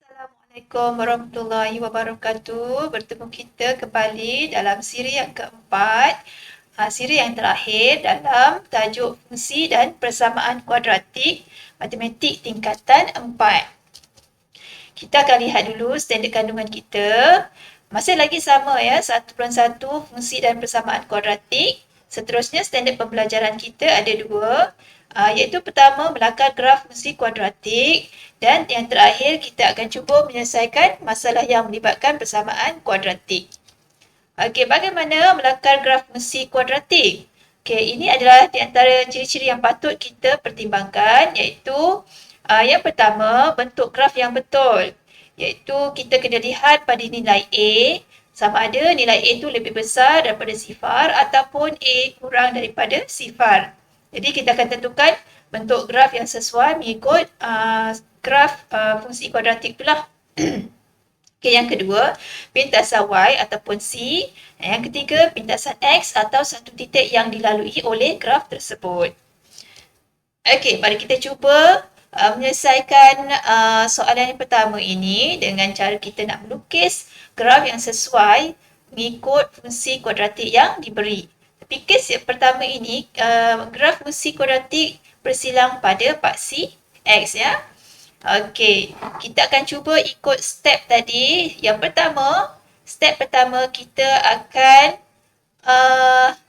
Assalamualaikum warahmatullahi wabarakatuh. Bertemu kita kembali dalam siri yang keempat, siri yang terakhir dalam tajuk fungsi dan persamaan kuadratik matematik tingkatan 4. Kita akan lihat dulu standard kandungan kita. Masih lagi sama ya, 1/1 fungsi dan persamaan kuadratik. Seterusnya standard pembelajaran kita ada dua, iaitu pertama melakar graf fungsi kuadratik dan yang terakhir kita akan cuba menyelesaikan masalah yang melibatkan persamaan kuadratik. Okey, bagaimana melakar graf fungsi kuadratik? Okey, ini adalah di antara ciri-ciri yang patut kita pertimbangkan, iaitu yang pertama, bentuk graf yang betul. Iaitu kita kena lihat pada nilai A, sama ada nilai A itu lebih besar daripada sifar ataupun A kurang daripada sifar. Jadi kita akan tentukan bentuk graf yang sesuai mengikut graf fungsi kuadratik itulah. Okay, yang kedua, pintasan Y ataupun C. Yang ketiga, pintasan X atau satu titik yang dilalui oleh graf tersebut. Okey, mari kita cuba menyelesaikan soalan yang pertama ini dengan cara kita nak melukis graf yang sesuai mengikut fungsi kuadratik yang diberi. Tapi kes yang pertama ini, graf fungsi kuadratik bersilang pada paksi X ya. Okey, kita akan cuba ikut step tadi. Yang pertama, step pertama kita akan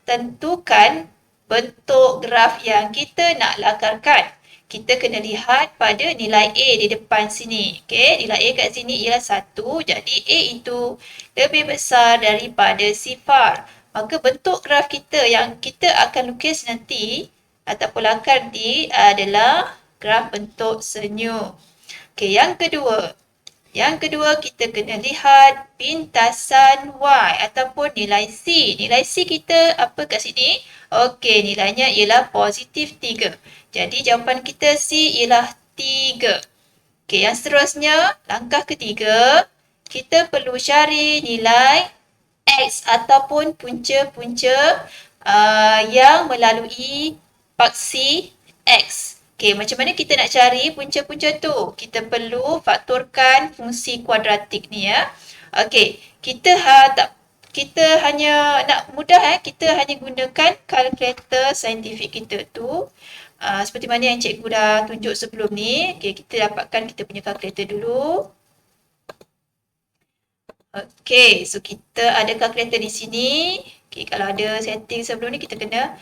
tentukan bentuk graf yang kita nak lakarkan. Kita kena lihat pada nilai A di depan sini. Okey, nilai A kat sini ialah 1. Jadi A itu lebih besar daripada sifar. Maka bentuk graf kita yang kita akan lukis nanti ataupun lakar nanti adalah graf bentuk senyum. Okey, yang kedua. Yang kedua, kita kena lihat pintasan Y ataupun nilai C. Nilai C kita apa kat sini? Okey, nilainya ialah positif 3. Jadi, jawapan kita C ialah 3. Okey, yang seterusnya, langkah ketiga, kita perlu cari nilai X ataupun punca-punca yang melalui paksi X. Okey, macam mana kita nak cari punca-punca tu? Kita perlu faktorkan fungsi kuadratik ni ya. Okey, kita hanya nak mudah kita hanya gunakan kalkulator saintifik kita tu. Seperti mana yang cikgu dah tunjuk sebelum ni. Okey, kita dapatkan kita punya kalkulator dulu. Okey, so kita ada kalkulator di sini. Okey, kalau ada setting sebelum ni kita kena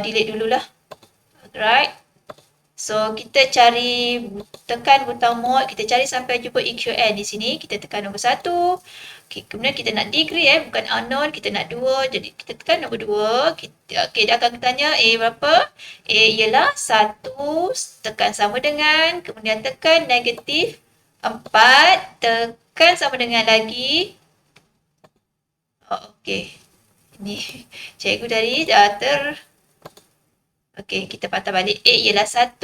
delete dululah. Alright. So, kita cari, tekan butang mod, kita cari sampai jumpa EQN di sini. Kita tekan nombor 1. Okay, kemudian kita nak degree bukan unknown, kita nak 2. Jadi, kita tekan nombor 2. Okay, dia akan tanya A berapa? A ialah 1, tekan sama dengan, kemudian tekan negatif 4, tekan sama dengan lagi. Oh, okay. Ini cikgu tadi dah Okey, kita patah balik. A ialah 1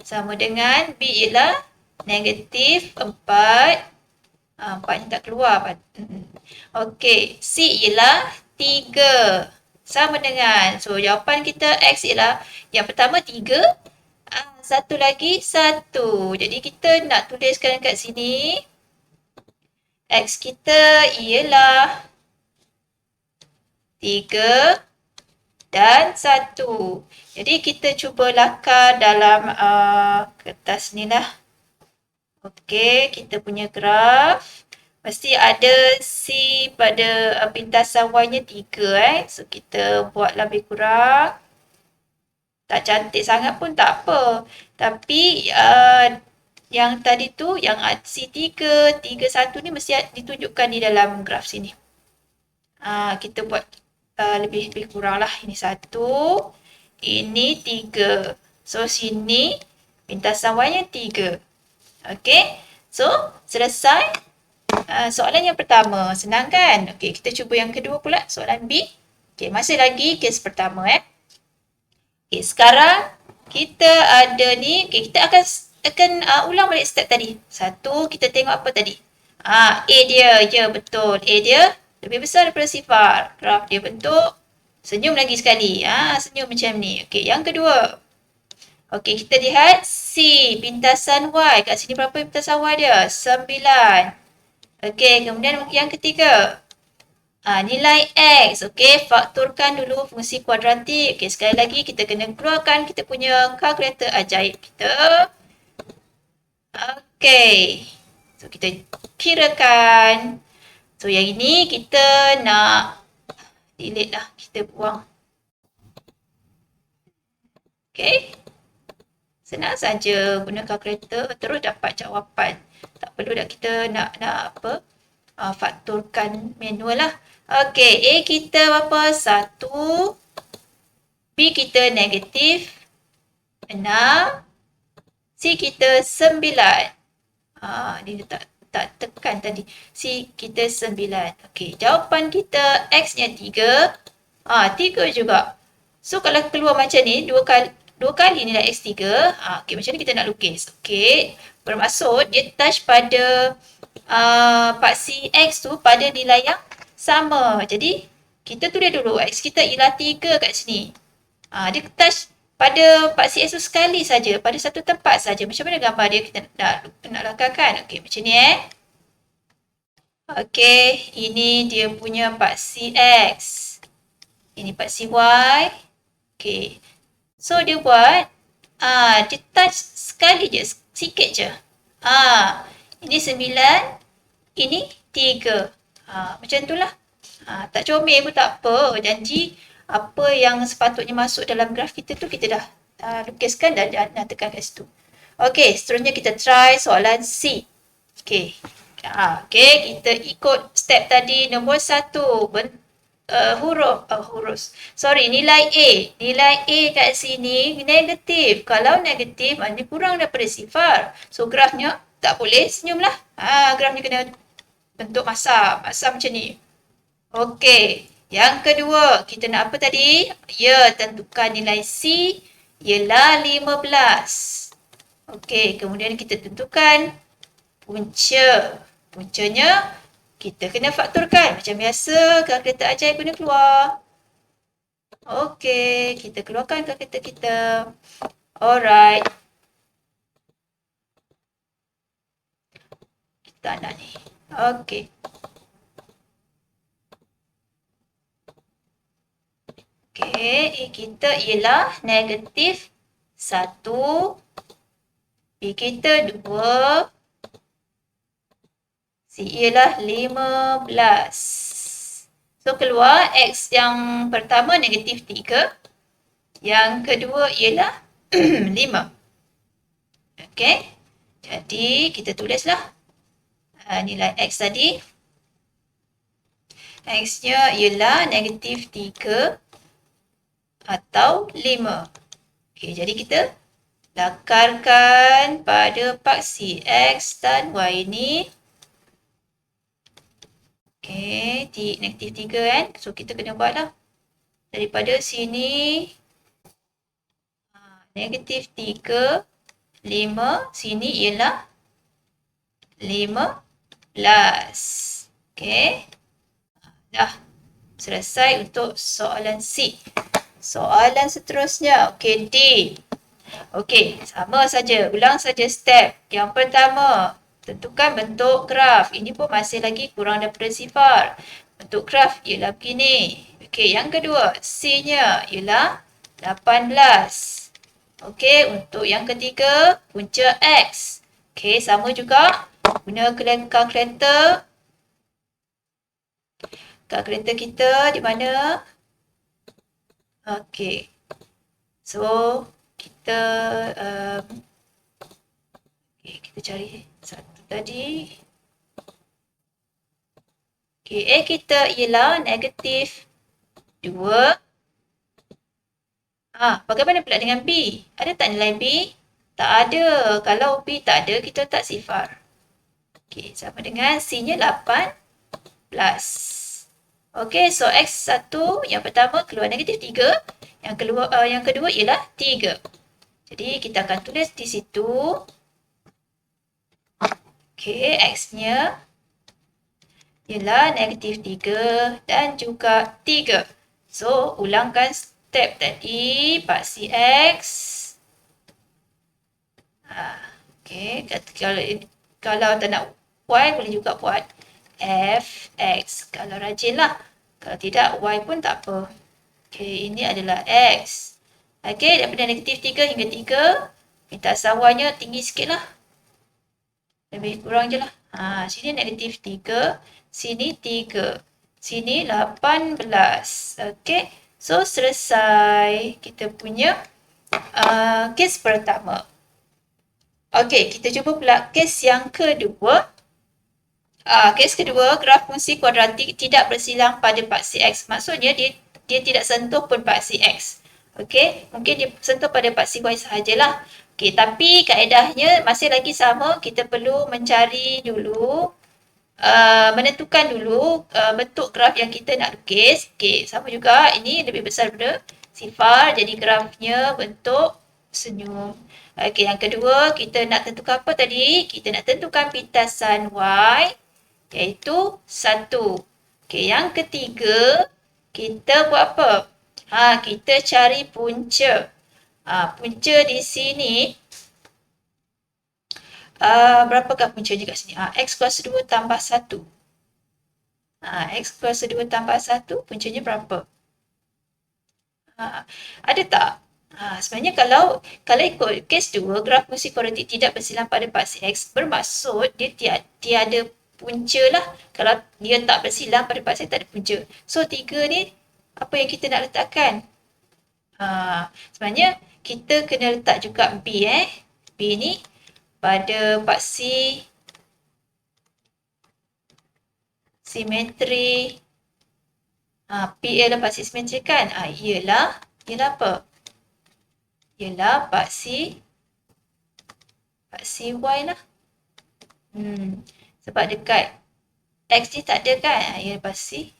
sama dengan B ialah negatif 4. 4 ni tak keluar. Okey, C ialah 3 sama dengan. So, jawapan kita X ialah yang pertama 3. Satu lagi 1. Jadi, kita nak tuliskan kat sini. X kita ialah 3 dan 1. Jadi kita cuba lakar dalam kertas ni lah. Okey, kita punya graf. Mesti ada C pada pintasan Y-nya 3 So kita buat lebih kurang. Tak cantik sangat pun tak apa. Tapi yang tadi tu, yang C3, 3, 1 ni mesti ditunjukkan di dalam graf sini. Kita buat lebih kurang lah. Ini 1, ini 3. So, sini pintasan Y-nya 3. Okey. So, selesai soalan yang pertama. Senang kan? Okey, kita cuba yang kedua pula. Soalan B. Okey, masih lagi kes pertama Okey, sekarang kita ada ni. Okey, kita akan ulang balik step tadi. 1, kita tengok apa tadi? A dia. Ya, betul. A dia lebih besar daripada sifar. Graf dia bentuk senyum lagi sekali. Senyum macam ni. Okey, yang kedua. Okey, kita lihat C, pintasan Y. Kat sini berapa pintasan Y dia? 9. Okey, kemudian yang ketiga. Nilai X. Okey, fakturkan dulu fungsi kuadratik. Okey, sekali lagi kita kena keluarkan kita punya kalkulator ajaib kita. Okey. So, kita kirakan. So, yang ini kita nak delete lah. Kita buang. Okey. Senang saja guna kalkulator terus dapat jawapan. Tak perlu dah kita nak apa? Fakturkan manual lah. Okey, A kita berapa? 1. B kita negatif 6. C kita 9. Dia tak tekan tadi. C kita 9. Okey, jawapan kita X-nya 3. 3 juga. So, kalau keluar macam ni, dua kali nilai X3. Okey, macam ni kita nak lukis. Okey, bermaksud dia touch pada paksi X tu pada nilai yang sama. Jadi, kita tulis dulu X kita ialah 3 kat sini. Dia touch pada paksi X tu sekali saja, pada satu tempat saja. Macam mana gambar dia kita nak lakarkan? Okey, macam ni Okey, ini dia punya paksi X. Ini paksi Y. Okey. So, dia buat, dia touch sekali je, sikit je. Ini 9, ini 3. Macam itulah. Tak comel pun tak apa. Janji apa yang sepatutnya masuk dalam graf kita tu kita dah lukiskan dan tekan kat situ. Okey, seterusnya kita try soalan C. Okey. Okey, kita ikut step tadi nombor 1. Nilai A. Nilai A kat sini negatif. Kalau negatif, maknanya kurang daripada sifar. So, grafnya tak boleh senyum lah. Grafnya kena bentuk masa. Masa macam ni. Okey. Yang kedua, kita nak apa tadi? Ya, tentukan nilai C ialah 15. Okey, kemudian kita tentukan punca. Puncanya kita kena fakturkan. Macam biasa, kalkulator ajaib guna keluar. Okey, kita keluarkan kalkulator kita. Alright. Kita nak ni. Okey. Okey, kita ialah negatif 1. B kita 2. C ialah 15. So, keluar X yang pertama negatif 3. Yang kedua ialah 5. Okey. Jadi, kita tulislah nilai X tadi. X-nya ialah negatif 3 atau 5. Okey, jadi kita lakarkan pada paksi X dan Y ini. Okey, negatif 3 kan. So, kita kena buatlah. Daripada sini, negatif 3, 5. Sini ialah 15. Okey. Dah selesai untuk soalan C. Soalan seterusnya. Okey, D. Okey, sama saja. Ulang saja step. Yang pertama, tentukan bentuk graf. Ini pun masih lagi kurang daripada sifar. Bentuk graf ialah begini. Okey, yang kedua, C-nya ialah 18. Okey, untuk yang ketiga, punca X. Okey, sama juga. Guna kalkulator. Kalkulator kita di mana? Okey. So, kita kita cari satu tadi. Okey, A kita ialah negatif 2. Bagaimana pula dengan B? Ada tak nilai B? Tak ada. Kalau B tak ada, kita tak sifar. Okey, sama dengan C-nya 18. Okey, so X1 yang pertama keluar negatif 3. Yang kedua ialah 3. Jadi, kita akan tulis di situ. Okey, X-nya ialah negatif 3 dan juga 3. So, ulangkan step tadi, paksi X. Okey, kalau tak nak Y boleh juga buat fx. Kalau rajin lah. Kalau tidak Y pun tak apa. Okey, ini adalah X. Okey, daripada negatif 3 hingga 3, pintasan Y-nya tinggi sikit lah. Lebih kurang je lah. Sini negatif 3, sini 3. Sini 18. Okey, so selesai kita punya kes pertama. Okey, kita cuba pula kes yang kedua. Kes kedua, graf fungsi kuadratik tidak bersilang pada paksi X. Maksudnya dia tidak sentuh pun paksi X. Okey, mungkin dia sentuh pada paksi Y sahajalah. Okey, tapi kaedahnya masih lagi sama. Kita perlu mencari dulu, menentukan dulu bentuk graf yang kita nak lukis. Okey, sama juga. Ini lebih besar daripada sifar. Jadi grafnya bentuk senyum. Okey, yang kedua kita nak tentukan apa tadi? Kita nak tentukan pintasan Y iaitu 1. Okey, yang ketiga kita buat apa? Kita cari punca. Punca di sini berapakah puncanya kat sini? X kuasa 2 tambah 1. X kuasa 2 tambah 1 puncanya berapa? Ada tak? Sebenarnya kalau ikut kes 2, graf fungsi kuadratik tidak bersilang pada paksi X, bermaksud dia tiada punca lah. Kalau dia tak bersilang pada paksi, tak ada punca. So 3 ni apa yang kita nak letakkan? Sebenarnya kita kena letak juga B B ni pada paksi simetri. P ialah paksi simetri kan? Ialah apa? Ialah paksi Y lah. Sebab dekat X ni tak ada kan? Ialah paksi.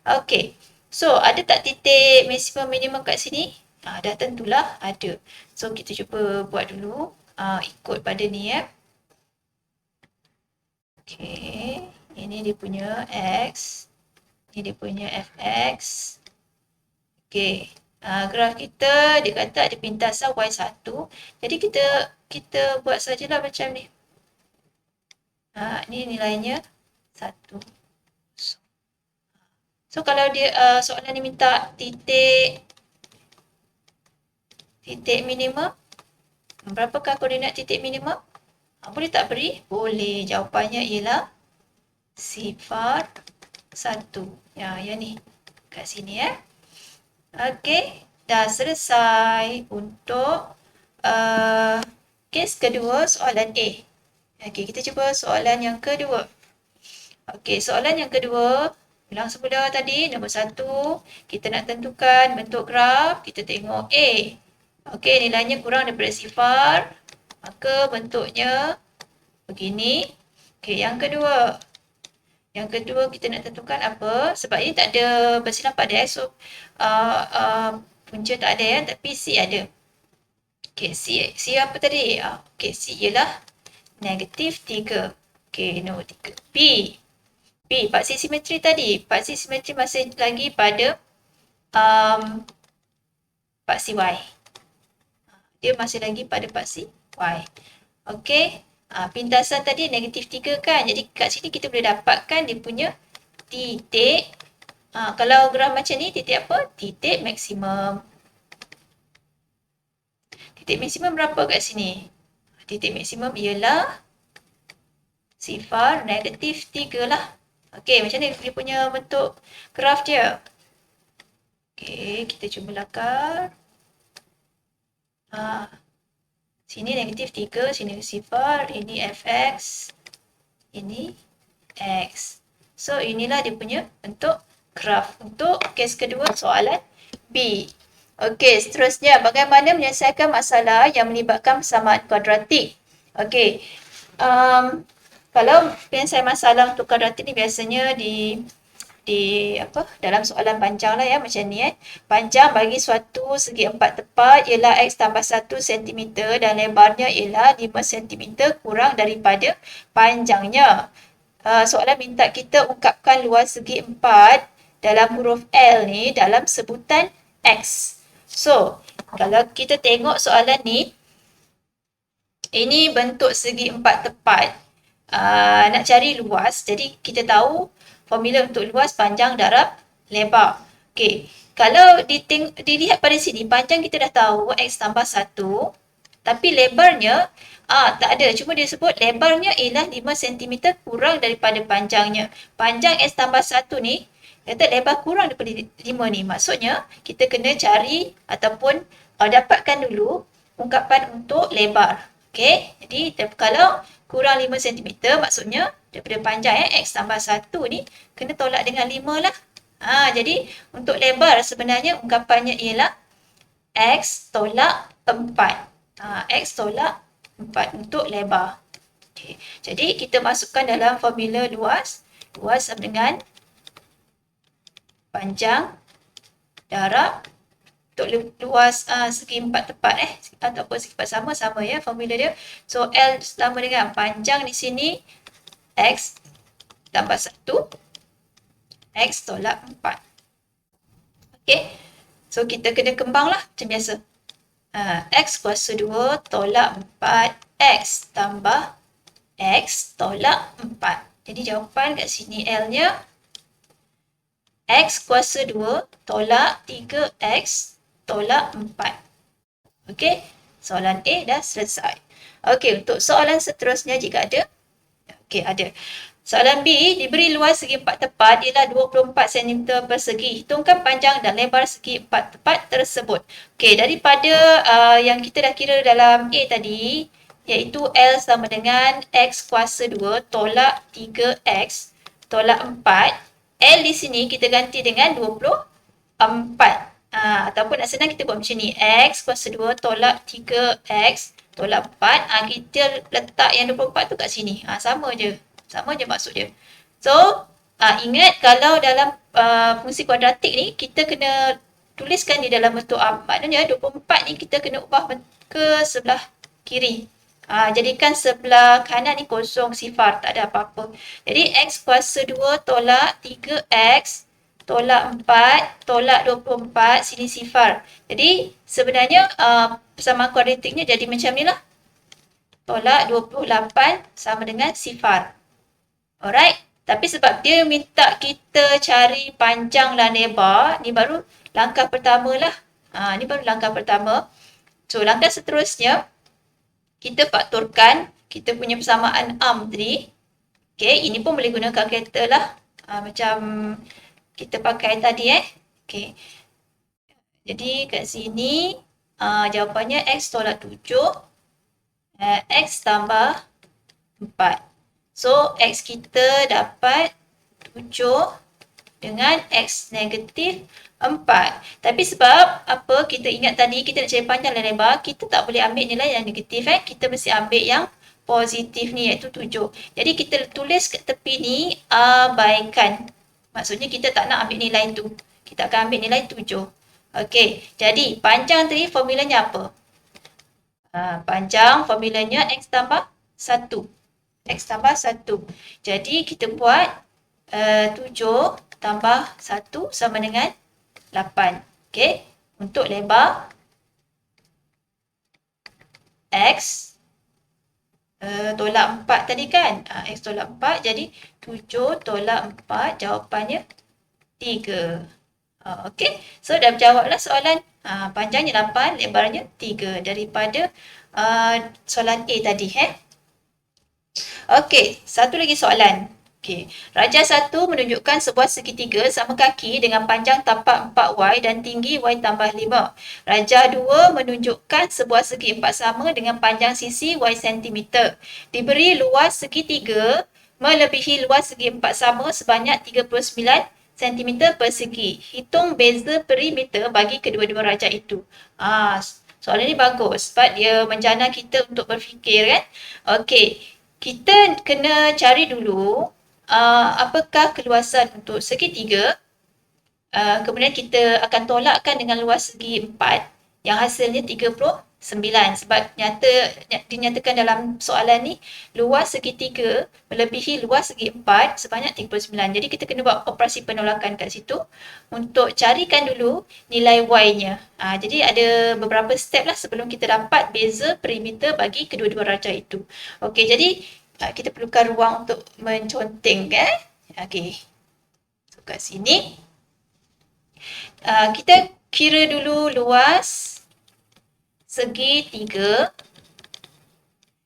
Okey. So, ada tak titik maksimum minimum kat sini? Dah tentulah ada. So, kita cuba buat dulu. Ikut pada ni ya. Okey. Ini dia punya X. Ini dia punya fx. Okey. Graf kita dia kata ada pintasan Y1. Jadi kita buat sajalah macam ni. Ni nilainya 1. So kalau dia soalan ni minta titik minimum, berapakah koordinat titik minimum? Boleh tak beri? Boleh. Jawapannya ialah sifar 1. Yang ni kat sini ya. Okey, dah selesai untuk kes kedua soalan A. Okey, kita cuba soalan yang kedua. Okey, soalan yang kedua, ulang semula tadi, nombor 1, kita nak tentukan bentuk graf, kita tengok A. Okey, nilainya kurang daripada sifar, maka bentuknya begini. Okey, yang kedua. Yang kedua kita nak tentukan apa? Sebab ini tak ada bersilang pada X. So, punca tak ada ya, tapi C ada. Okey, C apa tadi? Okey, C ialah negatif 3. Okey, nombor 3. P, paksi simetri tadi. Paksi simetri masih lagi pada paksi Y. Dia masih lagi pada paksi Y. Okey. Pintasan tadi negatif 3 kan. Jadi kat sini kita boleh dapatkan dia punya titik. Kalau graf macam ni, titik apa? Titik maksimum. Titik maksimum berapa kat sini? Titik maksimum ialah sifar negatif 3 lah. Okey, macam ni dia punya bentuk graf dia. Okey, kita cuba lakar. Sini negatif 3, sini sifar, ini fx, ini x. So, inilah dia punya bentuk graf untuk kes kedua soalan B. Okey, seterusnya bagaimana menyelesaikan masalah yang melibatkan persamaan kuadratik. Okey, kalau penyelesaian masalah untuk kuadratik ni biasanya dalam soalan panjang lah ya, macam ni Panjang bagi suatu segi empat tepat ialah X tambah 1 cm dan lebarnya ialah 5 cm kurang daripada panjangnya. Soalan minta kita ungkapkan luas segi empat dalam huruf L ni dalam sebutan X. So, kalau kita tengok soalan ni, Ini bentuk segi empat tepat. Nak cari luas, jadi kita tahu formula untuk luas panjang darab lebar. Okey, kalau dilihat pada sini, panjang kita dah tahu X tambah 1, tapi lebarnya tak ada. Cuma dia sebut lebarnya ialah 5 cm kurang daripada panjangnya. Panjang X tambah 1 ni, kata lebar kurang daripada 5 ni. Maksudnya, kita kena cari ataupun dapatkan dulu ungkapan untuk lebar. Okey, jadi kalau kurang 5 cm, maksudnya daripada panjang X tambah 1 ni, kena tolak dengan 5 lah. Jadi untuk lebar sebenarnya ungkapannya ialah X tolak 4. X tolak 4 untuk lebar. Okay. Jadi kita masukkan dalam formula luas. Luas sama dengan panjang darab untuk luas segi empat tepat ataupun segi empat sama ya formula dia. So L sama dengan panjang di sini X tambah 1, X tolak 4. Okay. So kita kena kembang lah macam biasa. X kuasa 2 tolak 4, X tambah X tolak 4. Jadi jawapan kat sini L-nya X kuasa 2 tolak 3X tolak 4. Okey, soalan A dah selesai. Okey, untuk soalan seterusnya jika ada. Okey, ada. Soalan B, diberi luas segi empat tepat ialah 24 cm persegi. Hitungkan panjang dan lebar segi empat tepat tersebut. Okey, daripada yang kita dah kira dalam A tadi, iaitu L sama dengan X kuasa 2 tolak 3X tolak 4. L di sini kita ganti dengan 24. Ataupun nak senang kita buat macam ni. X kuasa 2 tolak 3X tolak 4. Kita letak yang 24 tu kat sini. Sama je. Sama je maksud dia. So, ingat kalau dalam fungsi kuadratik ni, kita kena tuliskan di dalam bentuk maknanya 24 ni kita kena ubah ke sebelah kiri. Jadikan sebelah kanan ni kosong, sifar, tak ada apa-apa. Jadi, X kuasa 2 tolak 3X tolak 4 tolak 24, sini sifar. Jadi, sebenarnya persamaan kuadratiknya jadi macam ni lah. Tolak 28 sama dengan sifar. Alright, tapi sebab dia minta kita cari panjang dan lebar, ni baru langkah pertama lah. Ni baru langkah pertama. So, langkah seterusnya, kita faktorkan kita punya persamaan arm tadi. Okay, ini pun boleh guna kalkulator lah. Macam kita pakai tadi Okay. Jadi, kat sini, jawapannya X tolak 7, X tambah 4. So, X kita dapat 7 dengan X negatif 4. Tapi sebab apa kita ingat tadi kita nak cari panjang dan lebar, kita tak boleh ambil nilai yang negatif. Kita mesti ambil yang positif ni iaitu 7. Jadi kita tulis kat tepi ni abaikan. Maksudnya kita tak nak ambil nilai tu. Kita akan ambil nilai 7. Okey, jadi panjang tadi formulanya apa? Panjang formulanya X tambah 1. X tambah 1. Jadi, kita buat 7 tambah 1 sama dengan 8. Okey. Untuk lebar, X tolak 4 tadi kan. X tolak 4. Jadi, 7 tolak 4 jawapannya 3. Okey. So, dah jawablah soalan. Panjangnya 8, lebarnya 3. Daripada soalan A tadi. Okey, satu lagi soalan. Okey, Rajah 1 menunjukkan sebuah segitiga sama kaki dengan panjang tapak 4y dan tinggi y tambah 5. Rajah 2 menunjukkan sebuah segi empat sama dengan panjang sisi y cm. Diberi luas segitiga melebihi luas segi empat sama sebanyak 39 cm persegi. Hitung beza perimeter bagi kedua-dua rajah itu. Soalan ni bagus sebab dia menjana kita untuk berfikir kan. Okey. Kita kena cari dulu apakah keluasan untuk segitiga. Kemudian kita akan tolakkan dengan luas segi 4 yang hasilnya 39 9 sebab dinyatakan dalam soalan ni luas segitiga melebihi luas segi 4 sebanyak 39. Jadi kita kena buat operasi penolakan kat situ untuk carikan dulu nilai y-nya. Jadi ada beberapa step lah sebelum kita dapat beza perimeter bagi kedua-dua rajah itu. Okey, jadi kita perlukan ruang untuk menconteng kan. Okey. So, kat sini kita kira dulu luas segi 3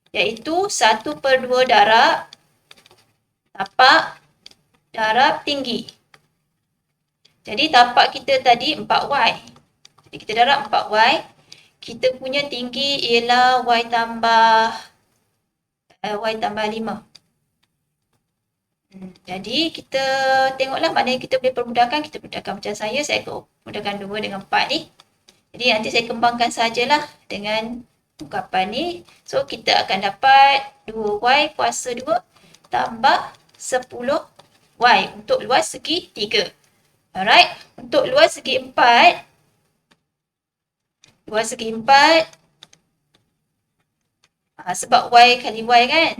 iaitu 1/2 darab tapak darab tinggi. Jadi tapak kita tadi 4y. Jadi kita darab 4y. Kita punya tinggi ialah y tambah 5. Jadi kita tengoklah mana yang kita boleh permudahkan. Kita mudahkan macam saya akan mudahkan 2 dengan 4 ni. Jadi nanti saya kembangkan sajalah dengan ungkapan ni. So kita akan dapat 2y kuasa 2 tambah 10y untuk luas segi 3. Alright, untuk luas segi 4, sebab y kali y kan,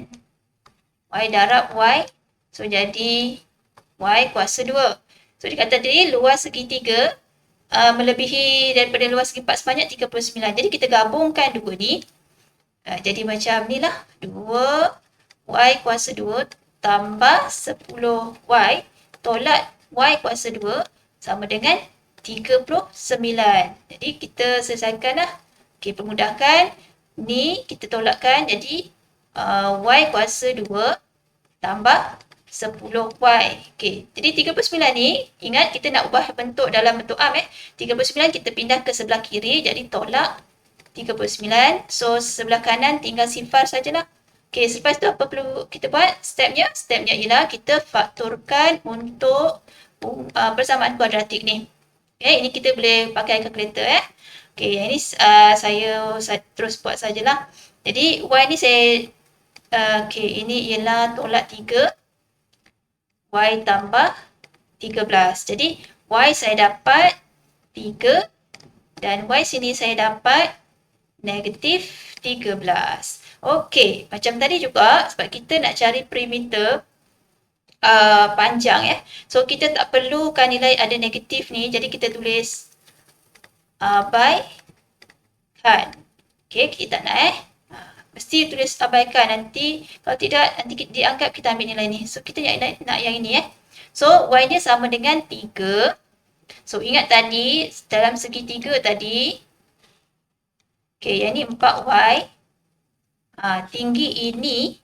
y darab y, so jadi y kuasa 2. So dia kata tadi luas segi 3 melebihi daripada luas segi 4 sebanyak 39. Jadi kita gabungkan dua ni. Jadi macam ni lah. 2y kuasa 2 tambah 10y tolak y kuasa 2 sama dengan 39. Jadi kita selesaikan lah. Okey, permudahkan. Ni kita tolakkan jadi y kuasa 2 tambah 10y. Okey, jadi 39 ni, ingat kita nak ubah bentuk dalam bentuk am 39 kita pindah ke sebelah kiri, jadi tolak 39. So, sebelah kanan tinggal sifar sajalah. Okey, selepas tu apa perlu kita buat? Stepnya ialah kita faktorkan untuk persamaan kuadratik ni. Okay, ini kita boleh pakai kalkulator Okey, yang ini saya terus buat sajalah. Jadi, y ni saya okey, ini ialah tolak 3. Y tambah 13. Jadi, Y saya dapat 3 dan Y sini saya dapat negatif 13. Okey, macam tadi juga sebab kita nak cari perimeter panjang So, kita tak perlukan nilai ada negatif ni. Jadi, kita tulis abaikan. Okey, kita tak nak mesti tulis abaikan, nanti kalau tidak nanti dianggap kita ambil nilai ni. So kita nak yang ini So y dia sama dengan 3. So ingat tadi dalam segi 3 tadi. Okey, yang ni 4y. Tinggi ini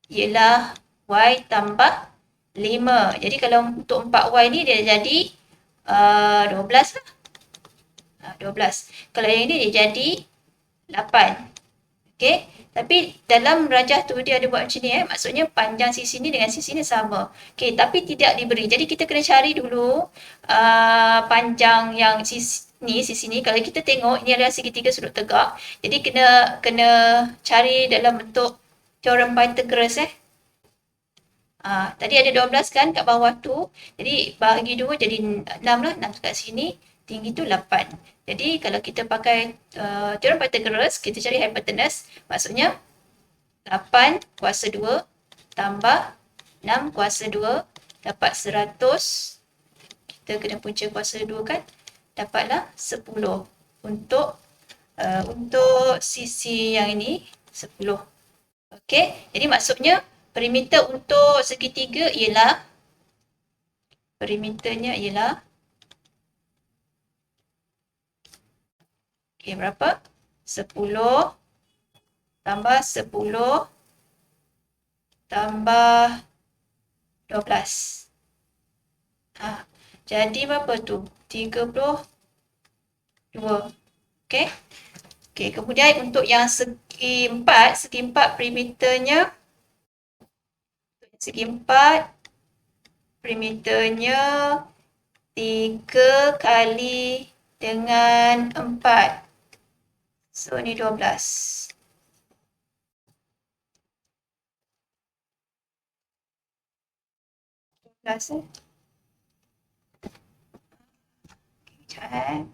ialah y tambah 5. Jadi kalau untuk 4y ni dia jadi 12 lah. 12. Kalau yang ini dia jadi 8. Okey, tapi dalam rajah tu dia ada buat macam ni maksudnya panjang sisi ni dengan sisi ni sama. Okey, tapi tidak diberi. Jadi kita kena cari dulu panjang yang sisi ni. Kalau kita tengok ini adalah segitiga sudut tegak. Jadi kena cari dalam bentuk teorem Pythagoras tadi ada 12 kan kat bawah tu. Jadi bahagi 2 jadi 6 lah. 6 kat sini. Tinggi tu 8. Jadi kalau kita pakai teorem Pythagoras, kita cari hypotenuse, maksudnya 8 kuasa 2 tambah 6 kuasa 2 dapat 100. Kita kena punca kuasa 2 kan, dapatlah 10. Untuk sisi yang ini 10. Okey, jadi maksudnya perimeter untuk segitiga ialah perimeternya ialah berapa? 10 tambah 10 tambah 12. Jadi berapa tu? 32. Okey. Okey, kemudian untuk yang segi 4 perimeternya perimeternya 3 kali dengan 4. So, ni 12. 12 Sekejap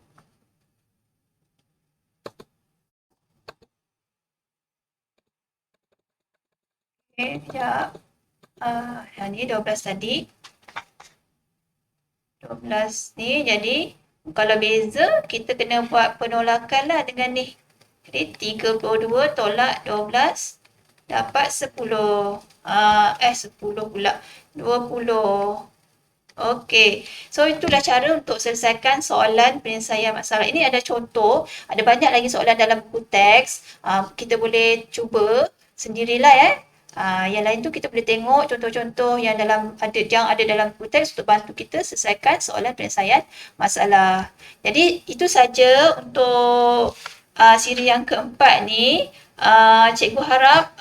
Okey, sekejap. Yang ni 12 tadi. 12 ni jadi kalau beza kita kena buat penolakan lah dengan ni. Jadi 32 tolak 12 dapat 10. 10 pula. 20. Okey. So itulah cara untuk selesaikan soalan penyelesaian masalah. Ini ada contoh, ada banyak lagi soalan dalam buku teks. Kita boleh cuba sendirilah ya. Yang lain tu kita boleh tengok contoh-contoh yang ada dalam buku teks untuk bantu kita selesaikan soalan penyelesaian masalah. Jadi itu saja untuk siri yang keempat ni. Cikgu harap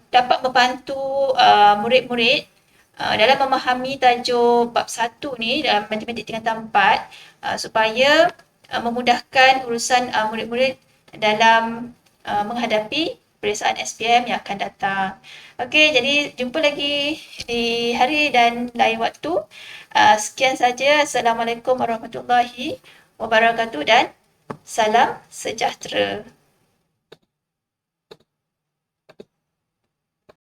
dapat membantu murid-murid dalam memahami tajuk bab 1 ni dalam matematik tingkatan 4 supaya memudahkan urusan murid-murid dalam menghadapi peperiksaan SPM yang akan datang. Okey, jadi jumpa lagi di hari dan lain waktu. Sekian saja. Assalamualaikum warahmatullahi wabarakatuh dan salam sejahtera.